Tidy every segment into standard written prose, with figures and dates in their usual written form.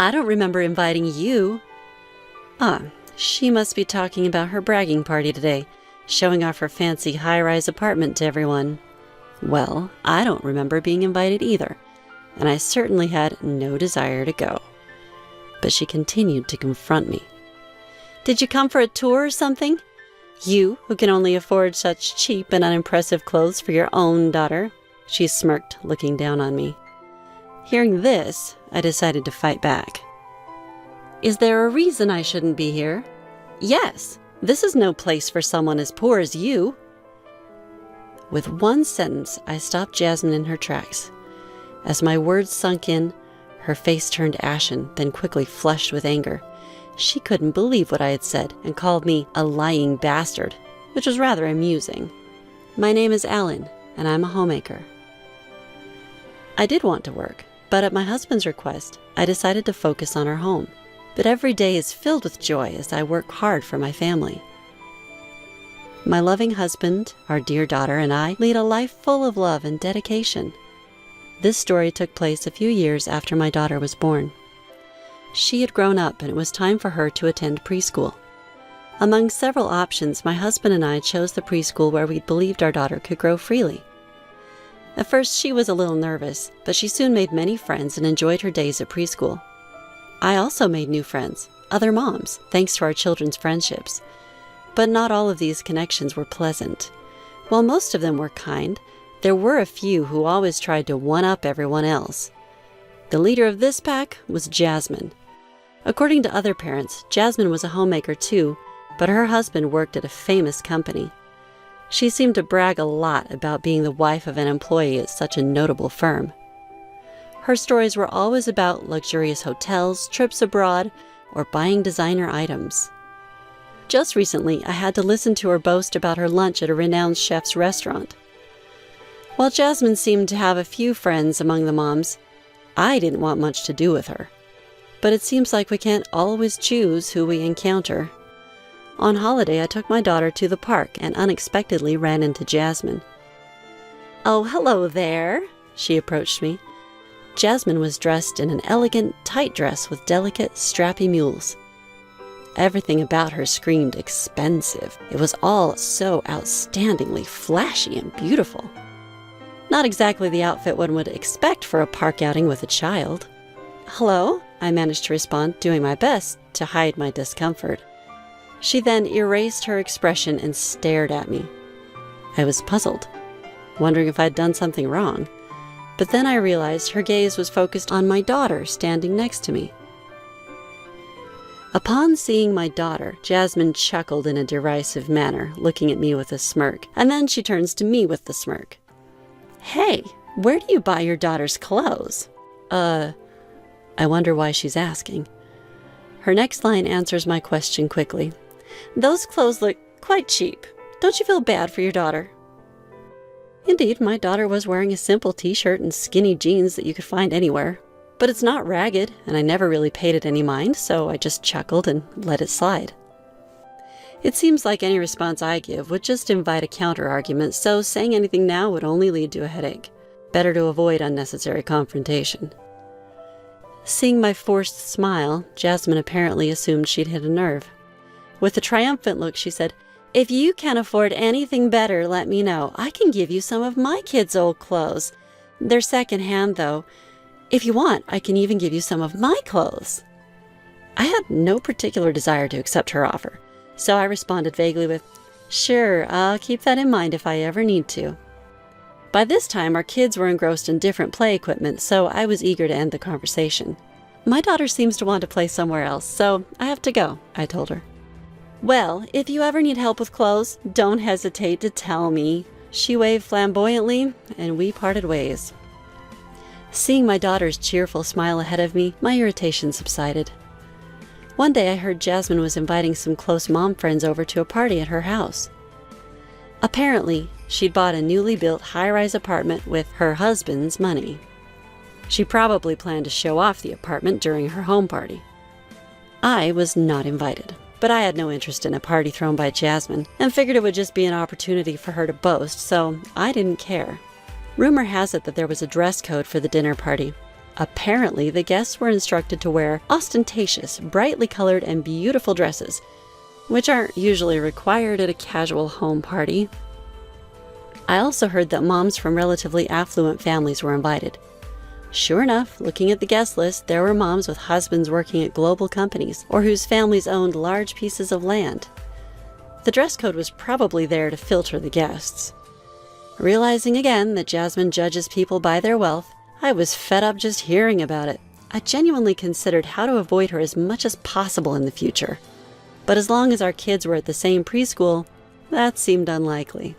I don't remember inviting you. Ah, she must be talking about her bragging party today, showing off her fancy high-rise apartment to everyone. Well, I don't remember being invited either, and I certainly had no desire to go. But she continued to confront me. Did you come for a tour or something? You, who can only afford such cheap and unimpressive clothes for your own daughter? She smirked, looking down on me. Hearing this, I decided to fight back. Is there a reason I shouldn't be here? Yes, this is no place for someone as poor as you. With one sentence, I stopped Jasmine in her tracks. As my words sunk in, her face turned ashen, then quickly flushed with anger. She couldn't believe what I had said and called me a lying bastard, which was rather amusing. My name is Alan, and I'm a homemaker. I did want to work, but at my husband's request, I decided to focus on our home. But every day is filled with joy as I work hard for my family. My loving husband, our dear daughter, and I lead a life full of love and dedication. This story took place a few years after my daughter was born. She had grown up, and it was time for her to attend preschool. Among several options, my husband and I chose the preschool where we believed our daughter could grow freely. At first, she was a little nervous, but she soon made many friends and enjoyed her days at preschool. I also made new friends, other moms, thanks to our children's friendships. But not all of these connections were pleasant. While most of them were kind, there were a few who always tried to one-up everyone else. The leader of this pack was Jasmine. According to other parents, Jasmine was a homemaker too, but her husband worked at a famous company. She seemed to brag a lot about being the wife of an employee at such a notable firm. Her stories were always about luxurious hotels, trips abroad, or buying designer items. Just recently, I had to listen to her boast about her lunch at a renowned chef's restaurant. While Jasmine seemed to have a few friends among the moms, I didn't want much to do with her. But it seems like we can't always choose who we encounter. On holiday, I took my daughter to the park and unexpectedly ran into Jasmine. "Oh, hello there," she approached me. Jasmine was dressed in an elegant, tight dress with delicate, strappy mules. Everything about her screamed expensive. It was all so outstandingly flashy and beautiful. Not exactly the outfit one would expect for a park outing with a child. "Hello," I managed to respond, doing my best to hide my discomfort. She then erased her expression and stared at me. I was puzzled, wondering if I'd done something wrong. But then I realized her gaze was focused on my daughter standing next to me. Upon seeing my daughter, Jasmine chuckled in a derisive manner, looking at me with a smirk, and then she turns to me with the smirk. "Hey, where do you buy your daughter's clothes?" I wonder why she's asking. Her next line answers my question quickly. "Those clothes look quite cheap. Don't you feel bad for your daughter?" Indeed, my daughter was wearing a simple t-shirt and skinny jeans that you could find anywhere. But it's not ragged, and I never really paid it any mind, so I just chuckled and let it slide. It seems like any response I give would just invite a counter-argument, so saying anything now would only lead to a headache. Better to avoid unnecessary confrontation. Seeing my forced smile, Jasmine apparently assumed she'd hit a nerve. With a triumphant look, she said, "If you can afford anything better, let me know. I can give you some of my kids' old clothes. They're secondhand, though. If you want, I can even give you some of my clothes." I had no particular desire to accept her offer, so I responded vaguely with, "Sure, I'll keep that in mind if I ever need to." By this time, our kids were engrossed in different play equipment, so I was eager to end the conversation. "My daughter seems to want to play somewhere else, so I have to go," I told her. "Well, if you ever need help with clothes, don't hesitate to tell me." She waved flamboyantly, and we parted ways. Seeing my daughter's cheerful smile ahead of me, my irritation subsided. One day I heard Jasmine was inviting some close mom friends over to a party at her house. Apparently, she'd bought a newly built high-rise apartment with her husband's money. She probably planned to show off the apartment during her home party. I was not invited, but I had no interest in a party thrown by Jasmine and figured it would just be an opportunity for her to boast, so I didn't care. Rumor has it that there was a dress code for the dinner party. Apparently, the guests were instructed to wear ostentatious, brightly colored, and beautiful dresses, which aren't usually required at a casual home party. I also heard that moms from relatively affluent families were invited. Sure enough, looking at the guest list, there were moms with husbands working at global companies or whose families owned large pieces of land. The dress code was probably there to filter the guests. Realizing again that Jasmine judges people by their wealth, I was fed up just hearing about it. I genuinely considered how to avoid her as much as possible in the future. But as long as our kids were at the same preschool, that seemed unlikely.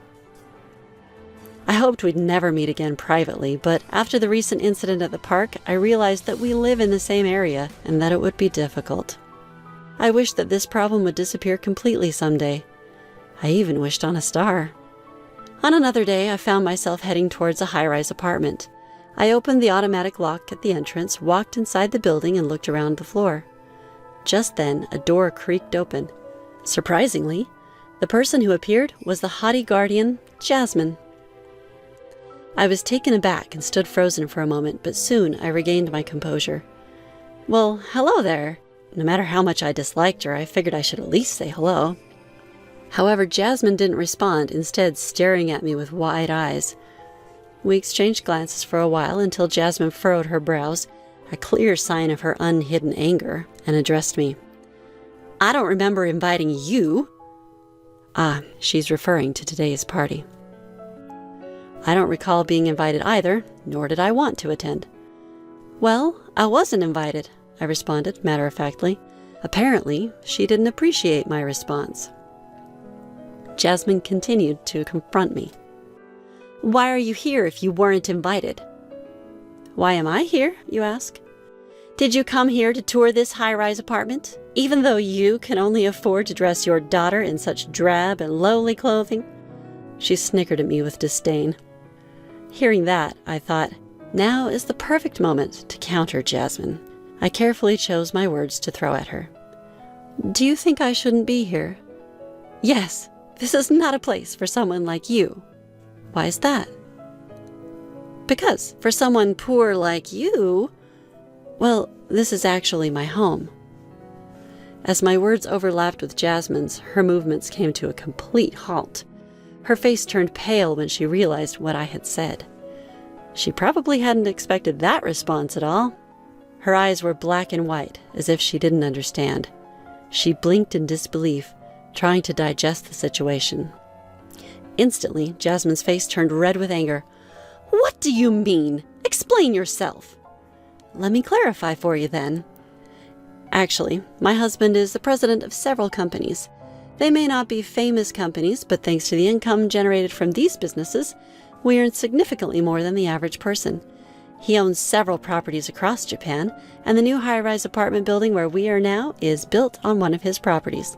I hoped we'd never meet again privately, but after the recent incident at the park, I realized that we live in the same area and that it would be difficult. I wished that this problem would disappear completely someday. I even wished on a star. On another day, I found myself heading towards a high-rise apartment. I opened the automatic lock at the entrance, walked inside the building, and looked around the floor. Just then, a door creaked open. Surprisingly, the person who appeared was the haughty guardian, Jasmine. I was taken aback and stood frozen for a moment, but soon I regained my composure. Well, hello there. No matter how much I disliked her, I figured I should at least say hello. However, Jasmine didn't respond, instead staring at me with wide eyes. We exchanged glances for a while until Jasmine furrowed her brows, a clear sign of her unhidden anger, and addressed me. I don't remember inviting you. Ah, she's referring to today's party. I don't recall being invited either, nor did I want to attend. Well, I wasn't invited, I responded matter-of-factly. Apparently, she didn't appreciate my response. Jasmine continued to confront me. Why are you here if you weren't invited? Why am I here, you ask? Did you come here to tour this high-rise apartment, even though you can only afford to dress your daughter in such drab and lowly clothing? She snickered at me with disdain. Hearing that, I thought, now is the perfect moment to counter Jasmine. I carefully chose my words to throw at her. Do you think I shouldn't be here? Yes, this is not a place for someone like you. Why is that? Because for someone poor like you, well, this is actually my home. As my words overlapped with Jasmine's, her movements came to a complete halt. Her face turned pale when she realized what I had said. She probably hadn't expected that response at all. Her eyes were black and white, as if she didn't understand. She blinked in disbelief, trying to digest the situation. Instantly, Jasmine's face turned red with anger. What do you mean? Explain yourself. Let me clarify for you then. Actually, my husband is the president of several companies. They may not be famous companies, but thanks to the income generated from these businesses, we earn significantly more than the average person. He owns several properties across Japan, and the new high-rise apartment building where we are now is built on one of his properties.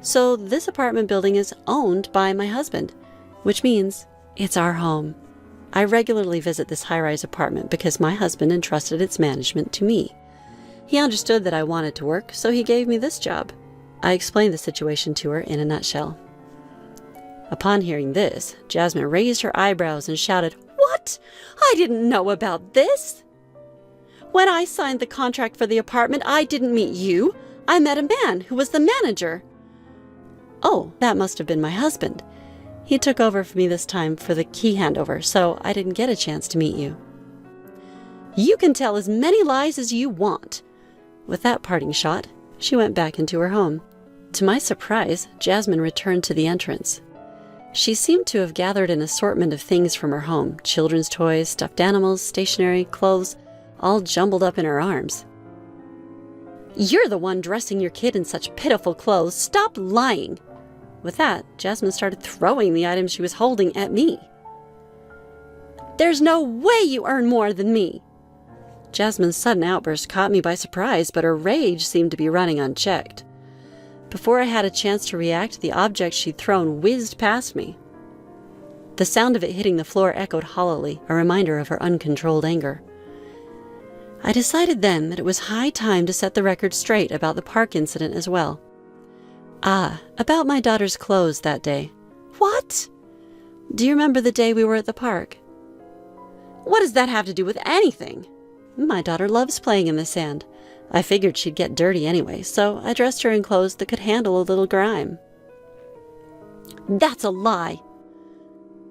So this apartment building is owned by my husband, which means it's our home. I regularly visit this high-rise apartment because my husband entrusted its management to me. He understood that I wanted to work, so he gave me this job. I explained the situation to her in a nutshell. Upon hearing this, Jasmine raised her eyebrows and shouted, What? I didn't know about this! When I signed the contract for the apartment, I didn't meet you. I met a man who was the manager. Oh, that must have been my husband. He took over for me this time for the key handover, so I didn't get a chance to meet you. You can tell as many lies as you want. With that parting shot, she went back into her home. To my surprise, Jasmine returned to the entrance. She seemed to have gathered an assortment of things from her home, children's toys, stuffed animals, stationery, clothes, all jumbled up in her arms. You're the one dressing your kid in such pitiful clothes. Stop lying! With that, Jasmine started throwing the items she was holding at me. There's no way you earn more than me! Jasmine's sudden outburst caught me by surprise, but her rage seemed to be running unchecked. Before I had a chance to react, the object she'd thrown whizzed past me. The sound of it hitting the floor echoed hollowly, a reminder of her uncontrolled anger. I decided then that it was high time to set the record straight about the park incident as well. About my daughter's clothes that day. What? Do you remember the day we were at the park? What does that have to do with anything? My daughter loves playing in the sand. I figured she'd get dirty anyway, so I dressed her in clothes that could handle a little grime." "That's a lie."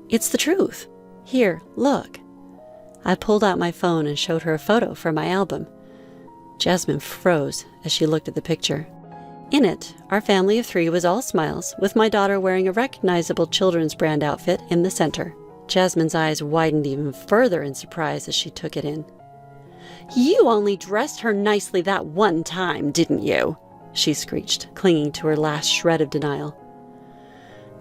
"It's the truth. Here, look." I pulled out my phone and showed her a photo from my album. Jasmine froze as she looked at the picture. In it, our family of 3 was all smiles, with my daughter wearing a recognizable children's brand outfit in the center. Jasmine's eyes widened even further in surprise as she took it in. "You only dressed her nicely that one time, didn't you?" she screeched, clinging to her last shred of denial.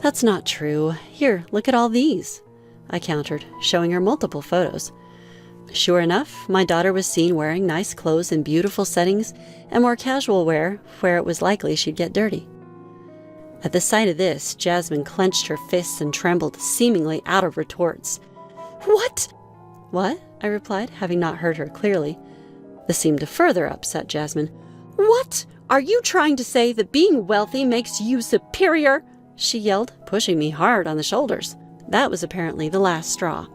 "That's not true. Here, look at all these," I countered, showing her multiple photos. Sure enough, my daughter was seen wearing nice clothes in beautiful settings and more casual wear where it was likely she'd get dirty. At the sight of this, Jasmine clenched her fists and trembled, seemingly out of retorts. "What?" "What?" I replied, having not heard her clearly. This seemed to further upset Jasmine. "What? Are you trying to say that being wealthy makes you superior?" she yelled, pushing me hard on the shoulders. That was apparently the last straw.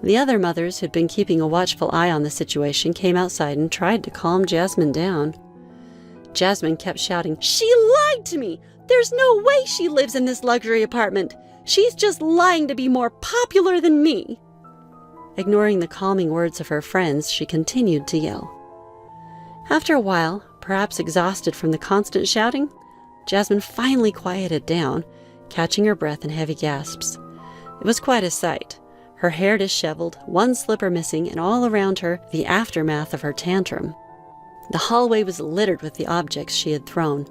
The other mothers who'd been keeping a watchful eye on the situation came outside and tried to calm Jasmine down. Jasmine kept shouting, "She lied to me! There's no way she lives in this luxury apartment! She's just lying to be more popular than me!" Ignoring the calming words of her friends, she continued to yell. After a while, perhaps exhausted from the constant shouting, Jasmine finally quieted down, catching her breath in heavy gasps. It was quite a sight. Her hair disheveled, one slipper missing, and all around her, the aftermath of her tantrum. The hallway was littered with the objects she had thrown.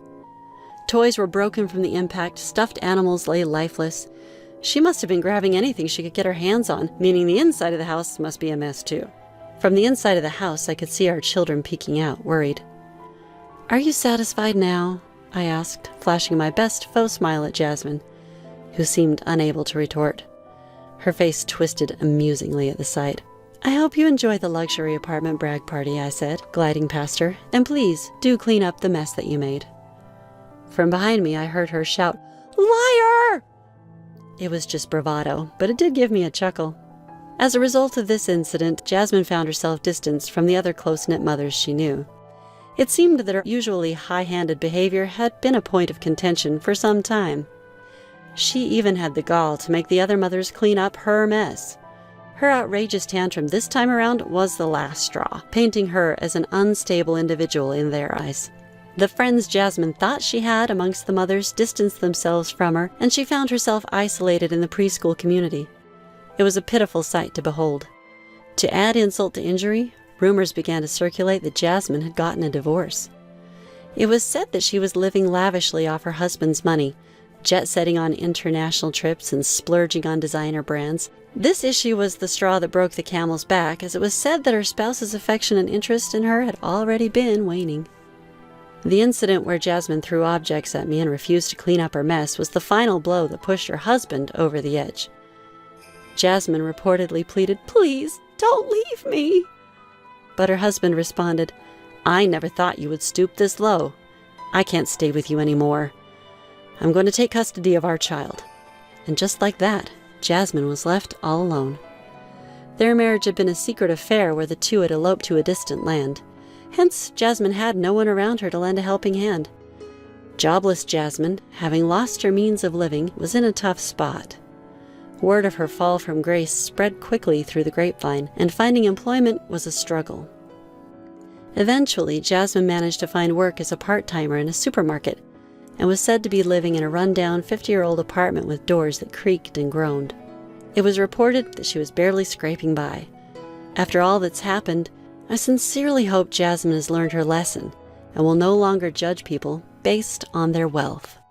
Toys were broken from the impact, stuffed animals lay lifeless. She must have been grabbing anything she could get her hands on, meaning the inside of the house must be a mess too. From the inside of the house, I could see our children peeking out, worried. "Are you satisfied now?" I asked, flashing my best faux smile at Jasmine, who seemed unable to retort. Her face twisted amusingly at the sight. "I hope you enjoy the luxury apartment brag party," I said, gliding past her, "and please do clean up the mess that you made." From behind me, I heard her shout, "Liar!" It was just bravado, but it did give me a chuckle. As a result of this incident, Jasmine found herself distanced from the other close-knit mothers she knew. It seemed that her usually high-handed behavior had been a point of contention for some time. She even had the gall to make the other mothers clean up her mess. Her outrageous tantrum this time around was the last straw, painting her as an unstable individual in their eyes. The friends Jasmine thought she had amongst the mothers distanced themselves from her, and she found herself isolated in the preschool community. It was a pitiful sight to behold. To add insult to injury, rumors began to circulate that Jasmine had gotten a divorce. It was said that she was living lavishly off her husband's money, jet-setting on international trips and splurging on designer brands. This issue was the straw that broke the camel's back, as it was said that her spouse's affection and interest in her had already been waning. The incident where Jasmine threw objects at me and refused to clean up her mess was the final blow that pushed her husband over the edge. Jasmine reportedly pleaded, "Please, don't leave me." But her husband responded, "I never thought you would stoop this low. I can't stay with you anymore. I'm going to take custody of our child." And just like that, Jasmine was left all alone. Their marriage had been a secret affair where the two had eloped to a distant land. Hence, Jasmine had no one around her to lend a helping hand. Jobless Jasmine, having lost her means of living, was in a tough spot. Word of her fall from grace spread quickly through the grapevine, and finding employment was a struggle. Eventually, Jasmine managed to find work as a part-timer in a supermarket, and was said to be living in a run-down 50-year-old apartment with doors that creaked and groaned. It was reported that she was barely scraping by. After all that's happened, I sincerely hope Jasmine has learned her lesson and will no longer judge people based on their wealth.